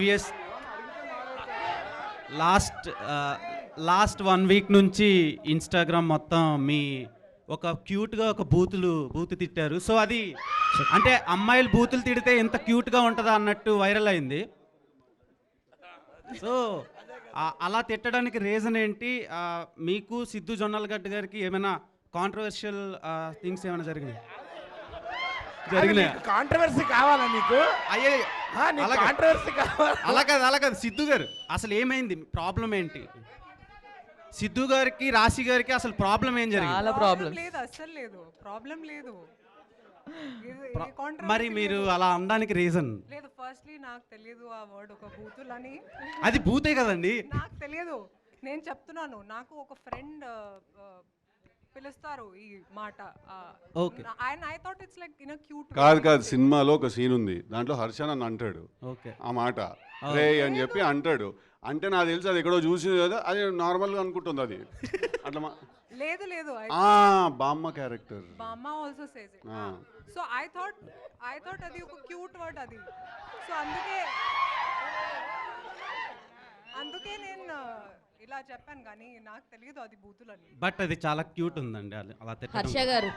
Previous last 1 week నుంచి Instagram మొత్తం మీ ఒక క్యూట్గా ఒక బూతు తిట్టారు. సో అది అంటే అమ్మాయిలు బూతులు తిడితే ఎంత క్యూట్గా ఉంటుందా అన్నట్టు వైరల్ అయింది. సో అలా తిట్టడానికి రీజన్ ఏంటి? మీకు సిద్ధు జొన్నలగడ్డ గారికి ఏమైనా కాంట్రవర్షియల్ థింగ్స్ ఏమైనా జరిగినాయి? కాంట్రవర్సీ కావాలా నీకు? అయ్యే కాంట్రవర్సీ కావాలా? అలా కాదు సిద్ధు గారు, అసలు ఏమైంది? ప్రాబ్లం ఏంటి? సిద్ధు గారికి రాశి గారికి అసలు ప్రాబ్లం ఏం జరిగింది? చాలా ప్రాబ్లమ్ లేదు, అస్సలు లేదు, ప్రాబ్లం లేదు. మరి మీరు అలా అనడానికి రీజన్? లేదు, ఫస్ట్లీ నాకు తెలియదు ఆ వర్డ్ ఒక బూతులని. అది బూతే కదండి. నాకు తెలియదు, నేను చెప్తున్నాను. నాకు ఒక ఫ్రెండ్ పిలుస్తారు ఈ మాట. Okay. I thought it's like in a cute. కాదు సినిమాలో ఒక సీన్ ఉంది, దాంట్లో హర్ష నన్ను అంటాడు ఓకే ఆ మాట రే అని చెప్పి అంటాడు. అంటే నాకు తెలిసి అది ఎక్కడో చూసి కదా, అది నార్మల్గా అనుకుంటుంది అది అట్లా లేదు లేదు, బామ్మ క్యారెక్టర్ బామ్మ also says it. So I thought అది ఒక క్యూట్ వర్డ్ అది. సో అందుకే నేను ఇలా చెప్పాను, కానీ నాకు తెలియదు అది బూతులని. బట్ అది చాలా క్యూట్ ఉందండి అలా తిట్టడం. హర్ష గారు